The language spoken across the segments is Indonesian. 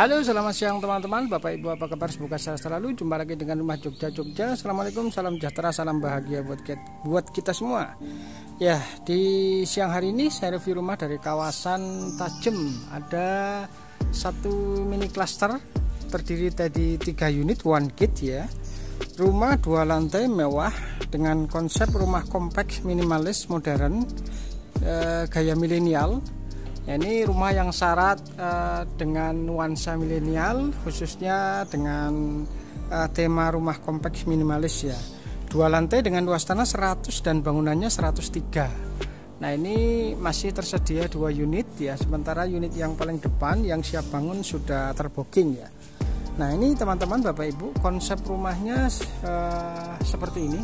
Halo, selamat siang teman-teman, Bapak Ibu, apa kabar? Semoga sehat selalu. Jumpa lagi dengan Rumah Jogja. Assalamualaikum, salam sejahtera, salam bahagia buat kita semua. Ya, di siang hari ini saya review rumah dari kawasan Tajem. Ada satu mini cluster terdiri dari 3 unit one kit ya. Rumah 2 lantai mewah dengan konsep rumah kompleks minimalis modern gaya milenial. Ya, ini rumah yang syarat dengan nuansa milenial, khususnya dengan tema rumah kompleks minimalis ya. 2 lantai dengan luas tanah 100 dan bangunannya 103. Nah, ini masih tersedia 2 unit ya. Sementara unit yang paling depan yang siap bangun sudah terbooking ya. Nah, ini teman-teman, Bapak Ibu, konsep rumahnya seperti ini.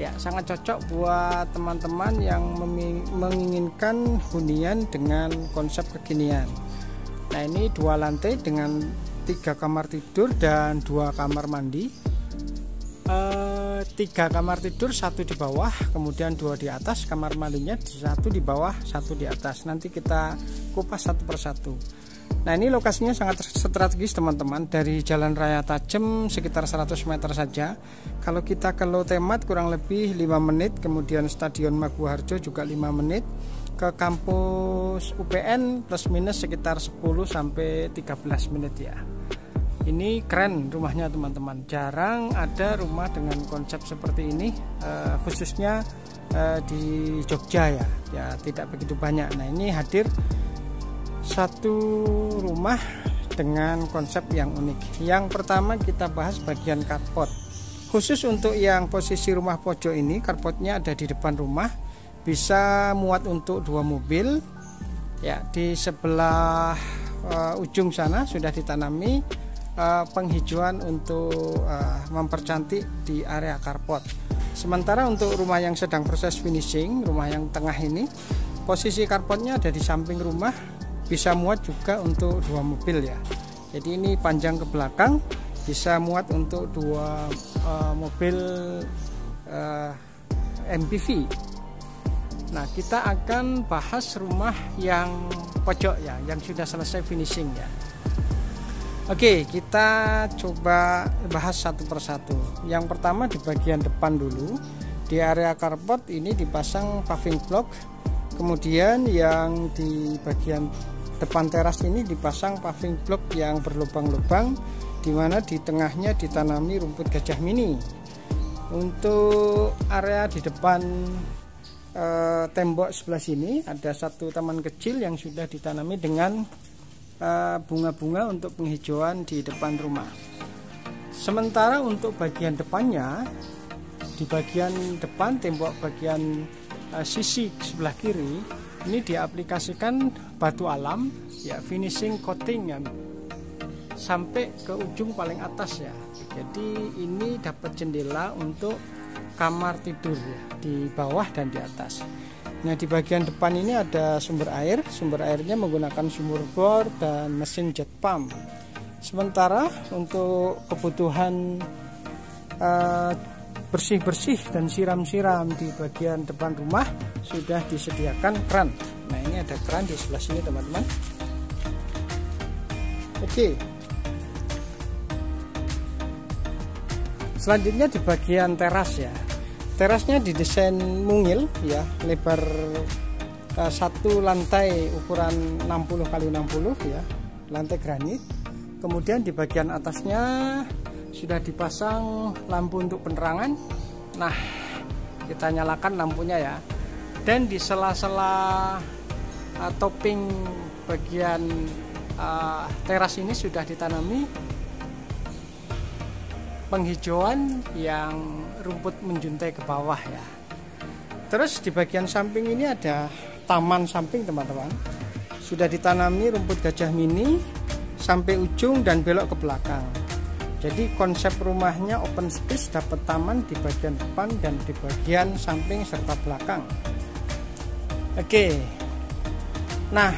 Ya, sangat cocok buat teman-teman yang menginginkan hunian dengan konsep kekinian. Nah, ini 2 lantai dengan 3 kamar tidur dan 2 kamar mandi. 3 kamar tidur, 1 di bawah, kemudian 2 di atas. Kamar mandinya 1 di bawah, 1 di atas. Nanti kita kupas satu persatu. Nah, ini lokasinya sangat strategis teman-teman. Dari Jalan Raya Tajem sekitar 100 meter saja. Kalau kita ke Lotemat kurang lebih 5 menit. Kemudian Stadion Maguwarjo juga 5 menit. Ke kampus UPN plus minus sekitar 10 sampai 13 menit ya. Ini keren rumahnya teman-teman. Jarang ada rumah dengan konsep seperti ini, khususnya di Jogja ya. Ya, tidak begitu banyak. Nah, ini hadir satu rumah dengan konsep yang unik. Yang pertama kita bahas bagian carport. Khusus untuk yang posisi rumah pojok ini, carportnya ada di depan rumah, bisa muat untuk 2 mobil. Ya, di sebelah ujung sana sudah ditanami penghijauan untuk mempercantik di area carport. Sementara untuk rumah yang sedang proses finishing, rumah yang tengah ini, posisi carportnya ada di samping rumah, bisa muat juga untuk 2 mobil ya. Jadi ini panjang ke belakang, bisa muat untuk 2 mobil MPV. Nah, kita akan bahas rumah yang pojok ya, yang sudah selesai finishing ya. Oke, kita coba bahas satu persatu. Yang pertama di bagian depan dulu. Di area carport ini dipasang paving block. Kemudian yang di bagian depan teras ini dipasang paving block yang berlubang-lubang, di mana di tengahnya ditanami rumput gajah mini. Untuk area di depan tembok sebelah sini ada satu taman kecil yang sudah ditanami dengan bunga-bunga untuk penghijauan di depan rumah. Sementara untuk bagian depannya, di bagian depan tembok bagian sisi sebelah kiri ini diaplikasikan batu alam ya, finishing coating ya, sampai ke ujung paling atas ya. Jadi ini dapat jendela untuk kamar tidur ya, di bawah dan di atas. Nah, di bagian depan ini ada sumber air. Sumber airnya menggunakan sumur bor dan mesin jet pump. Sementara untuk kebutuhan bersih-bersih dan siram-siram di bagian depan rumah sudah disediakan keran. Nah, ini ada keran di sebelah sini teman-teman. Oke. Selanjutnya di bagian teras ya. Terasnya didesain mungil ya, lebar 1 lantai ukuran 60 x 60 ya, lantai granit. Kemudian di bagian atasnya sudah dipasang lampu untuk penerangan. Nah, kita nyalakan lampunya ya. Dan di sela-sela topping bagian teras ini sudah ditanami penghijauan yang rumput menjuntai ke bawah ya. Terus di bagian samping ini ada taman samping teman-teman. Sudah ditanami rumput gajah mini sampai ujung dan belok ke belakang. Jadi konsep rumahnya open space, dapat taman di bagian depan dan di bagian samping serta belakang. Oke. Nah,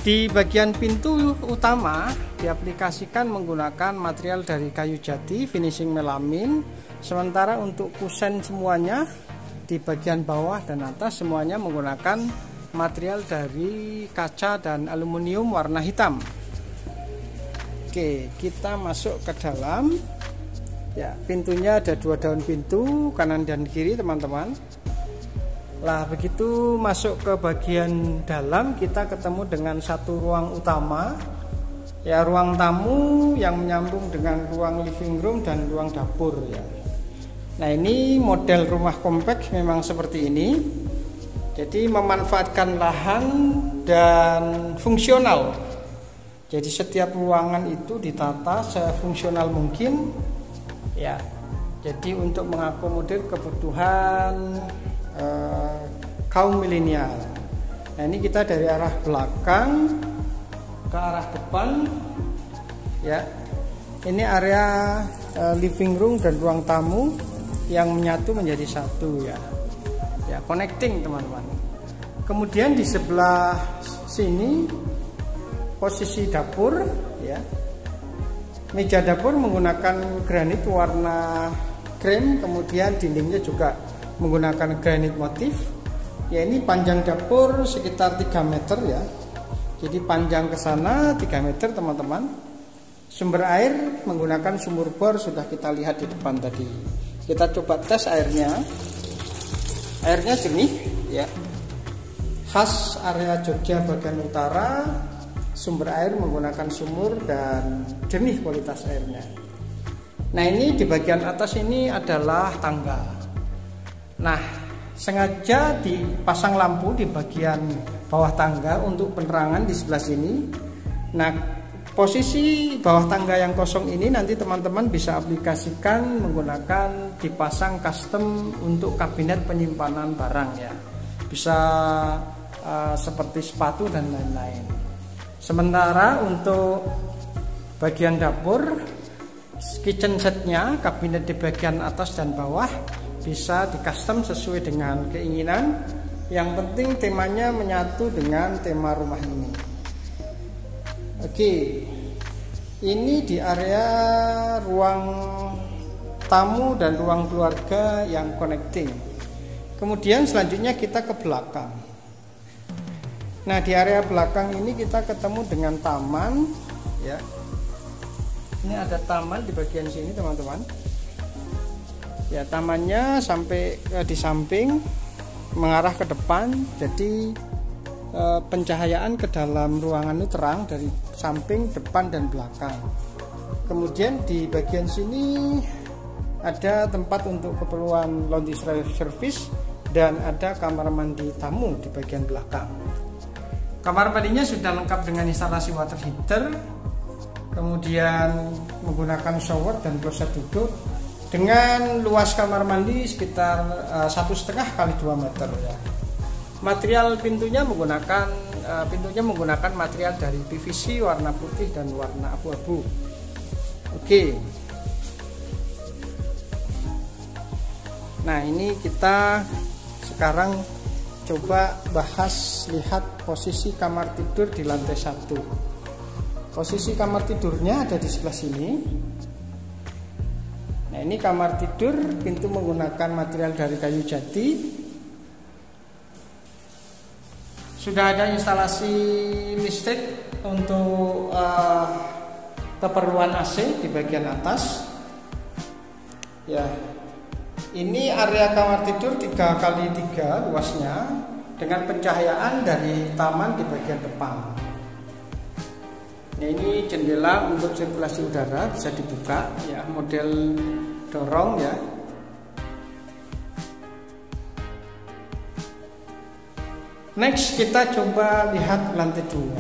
di bagian pintu utama diaplikasikan menggunakan material dari kayu jati finishing melamin. Sementara untuk kusen semuanya di bagian bawah dan atas semuanya menggunakan material dari kaca dan aluminium warna hitam. Oke, kita masuk ke dalam. Ya, pintunya ada 2 daun pintu kanan dan kiri teman-teman. Lah begitu masuk ke bagian dalam kita ketemu dengan satu ruang utama. Ya, ruang tamu yang menyambung dengan ruang living room dan ruang dapur ya. Nah, ini model rumah kompleks memang seperti ini. Jadi memanfaatkan lahan dan fungsional. Jadi setiap ruangan itu ditata sefungsional mungkin ya. Jadi untuk mengakomodir kebutuhan kaum milenial. Nah, ini kita dari arah belakang ke arah depan ya. Ini area living room dan ruang tamu yang menyatu menjadi satu ya. Ya, connecting teman-teman. Kemudian di sebelah sini posisi dapur ya. Meja dapur menggunakan granit warna krem, kemudian dindingnya juga menggunakan granit motif. Ya, ini panjang dapur sekitar 3 meter ya. Jadi panjang ke sana 3 meter teman-teman. Sumber air menggunakan sumur bor sudah kita lihat di depan tadi. Kita coba tes airnya. Airnya jernih ya. Khas area Jogja bagian utara, sumber air menggunakan sumur dan jernih kualitas airnya. Nah, ini di bagian atas ini adalah tangga. Nah, sengaja dipasang lampu di bagian bawah tangga untuk penerangan di sebelah sini. Nah, posisi bawah tangga yang kosong ini nanti teman-teman bisa aplikasikan menggunakan dipasang custom untuk kabinet penyimpanan barang ya. Bisa seperti sepatu dan lain-lain. Sementara untuk bagian dapur, kitchen setnya, kabinet di bagian atas dan bawah bisa di custom sesuai dengan keinginan. Yang penting temanya menyatu dengan tema rumah ini. Oke, ini di area ruang tamu dan ruang keluarga yang connecting. Kemudian selanjutnya kita ke belakang. Nah, di area belakang ini kita ketemu dengan taman ya. Ini ada taman di bagian sini teman-teman. Ya, tamannya sampai di samping mengarah ke depan. Jadi pencahayaan ke dalam ruangan itu terang dari samping, depan dan belakang. Kemudian di bagian sini ada tempat untuk keperluan laundry service dan ada kamar mandi tamu di bagian belakang. Kamar mandinya sudah lengkap dengan instalasi water heater, kemudian menggunakan shower dan kloset duduk dengan luas kamar mandi sekitar 1,5 kali 2 meter ya. Material pintunya menggunakan material dari PVC warna putih dan warna abu-abu. Oke. Nah, ini kita sekarang coba bahas lihat posisi kamar tidur di lantai 1. Posisi kamar tidurnya ada di sebelah sini. Nah, ini kamar tidur, pintu menggunakan material dari kayu jati. Sudah ada instalasi listrik untuk keperluan AC di bagian atas. Ya, ini area kamar tidur 3x3 luasnya dengan pencahayaan dari taman di bagian depan. Nah, ini jendela untuk sirkulasi udara bisa dibuka, ya, model dorong ya. Next kita coba lihat lantai 2.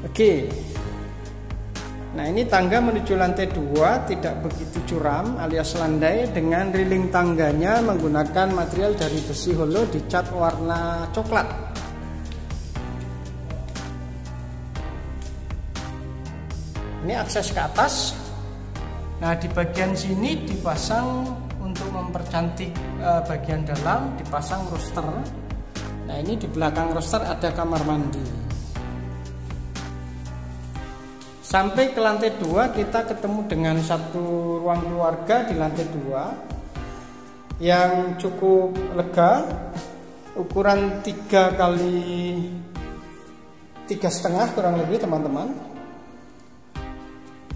Oke. Nah, ini tangga menuju lantai 2 tidak begitu curam alias landai, dengan railing tangganya menggunakan material dari besi holo dicat warna coklat. Ini akses ke atas. Nah, di bagian sini dipasang untuk mempercantik bagian dalam, dipasang roster. Nah, ini di belakang roster ada kamar mandi. Sampai ke lantai 2 kita ketemu dengan satu ruang keluarga di lantai 2 yang cukup lega, ukuran 3 kali 3,5 kurang lebih teman-teman,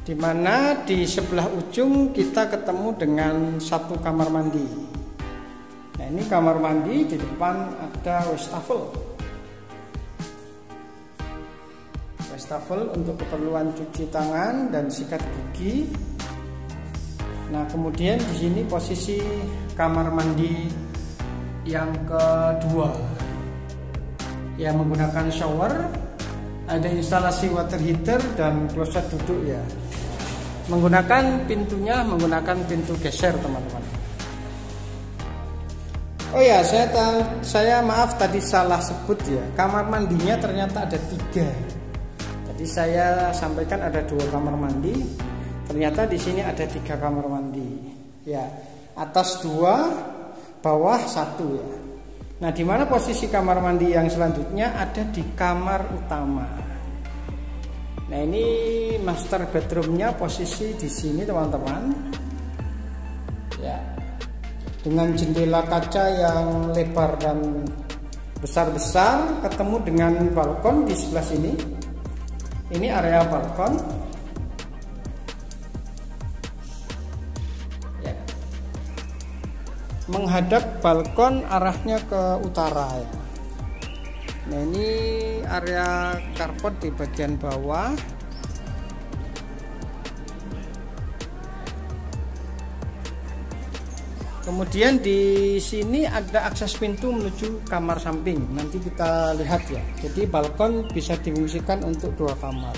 dimana di sebelah ujung kita ketemu dengan satu kamar mandi. Nah, ini kamar mandi, di depan ada wastafel untuk keperluan cuci tangan dan sikat gigi. Nah, kemudian di sini posisi kamar mandi yang kedua yang menggunakan shower, ada instalasi water heater dan kloset duduk ya. Menggunakan pintu geser teman-teman. Oh ya, saya maaf tadi salah sebut ya. Kamar mandinya ternyata ada 3. Jadi saya sampaikan ada 2 kamar mandi, ternyata di sini ada 3 kamar mandi. Ya, atas 2, bawah 1 ya. Nah, di mana posisi kamar mandi yang selanjutnya ada di kamar utama. Nah, ini master bedroomnya posisi di sini teman-teman. Ya, dengan jendela kaca yang lebar dan besar-besar, ketemu dengan balkon di sebelah sini. Ini area balkon. Ya. Menghadap balkon arahnya ke utara ya. Nah, ini area carport di bagian bawah. Kemudian di sini ada akses pintu menuju kamar samping. Nanti kita lihat ya. Jadi balkon bisa difungsikan untuk 2 kamar.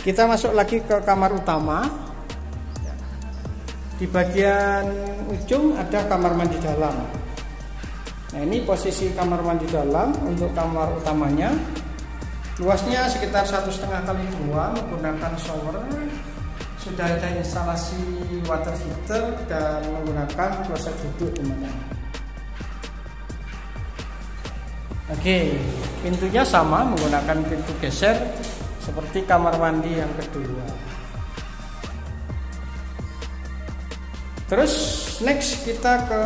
Kita masuk lagi ke kamar utama. Di bagian ujung ada kamar mandi dalam. Nah, ini posisi kamar mandi dalam untuk kamar utamanya. Luasnya sekitar 1,5 kali 2 menggunakan shower. Sudah ada instalasi water heater dan menggunakan kloset duduk teman-teman. Oke, pintunya sama menggunakan pintu geser seperti kamar mandi yang kedua. Terus next kita ke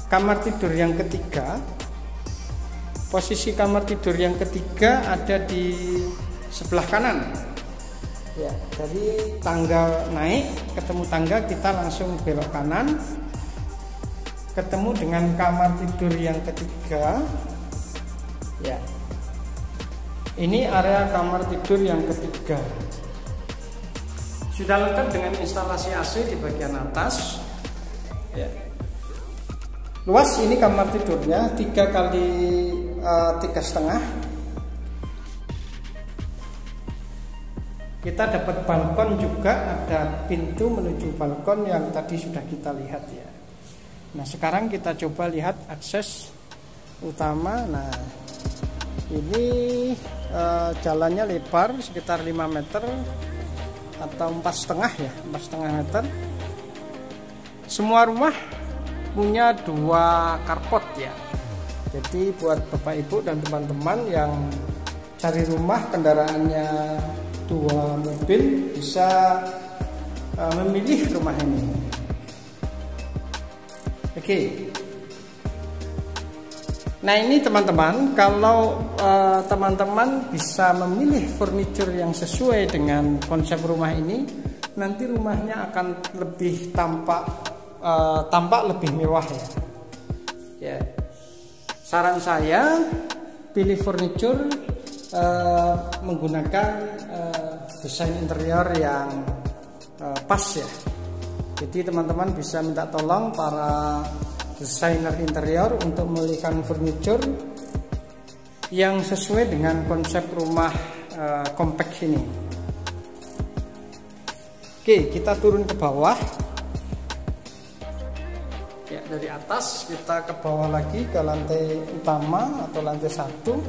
kamar tidur yang ketiga. Posisi kamar tidur yang ketiga ada di sebelah kanan. Ya, dari tangga naik, ketemu tangga kita langsung belok kanan, ketemu dengan kamar tidur yang ketiga. Ya, ini area kamar tidur yang ketiga. Sudah lengkap dengan instalasi AC di bagian atas. Ya. Luas ini kamar tidurnya 3 kali 3,5. Kita dapat balkon juga, ada pintu menuju balkon yang tadi sudah kita lihat ya. Nah, sekarang kita coba lihat akses utama. Nah, ini jalannya lebar sekitar 5 meter atau 4,5 ya, 4,5 meter. Semua rumah punya 2 carport ya. Jadi buat Bapak Ibu dan teman-teman yang cari rumah kendaraannya 2 mobil bisa memilih rumah ini. Oke. Nah, ini teman-teman, kalau teman-teman bisa memilih furniture yang sesuai dengan konsep rumah ini, nanti rumahnya akan lebih tampak lebih mewah ya. Ya. Saran saya pilih furniture menggunakan desain interior yang pas ya. Jadi teman-teman bisa minta tolong para desainer interior untuk memilihkan furniture yang sesuai dengan konsep rumah compact ini. Oke, kita turun ke bawah. Ya, dari atas kita ke bawah lagi ke lantai utama atau lantai 1.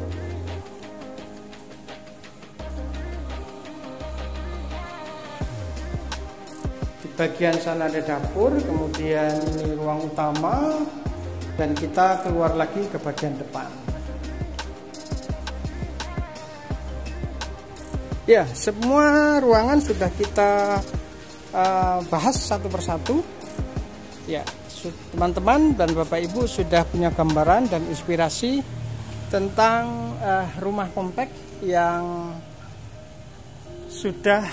Di bagian sana ada dapur, kemudian ini ruang utama, dan kita keluar lagi ke bagian depan. Ya, semua ruangan sudah kita bahas satu persatu. Ya, teman-teman dan Bapak Ibu sudah punya gambaran dan inspirasi tentang rumah komplek yang sudah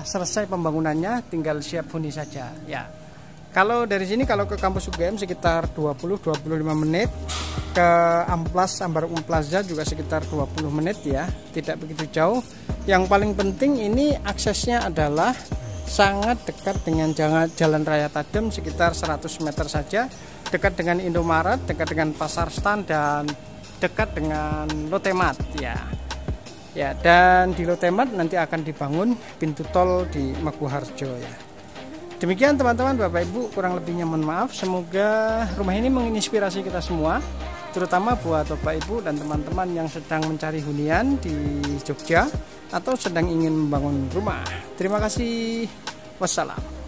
selesai pembangunannya, tinggal siap huni saja. Ya, kalau dari sini kalau ke kampus UGM sekitar 20-25 menit, ke Amplas Ambarukmo Plaza juga sekitar 20 menit ya, tidak begitu jauh. Yang paling penting ini aksesnya adalah sangat dekat dengan Jalan Raya Tadem, sekitar 100 meter saja, dekat dengan Indomaret, dekat dengan Pasar Stan, dan dekat dengan Lotemat ya. Ya, dan di Lotemat nanti akan dibangun pintu tol di Maguharjo ya. Demikian teman-teman, Bapak Ibu, kurang lebihnya mohon maaf. Semoga rumah ini menginspirasi kita semua, terutama buat Bapak Ibu dan teman-teman yang sedang mencari hunian di Jogja atau sedang ingin membangun rumah. Terima kasih. Wassalam.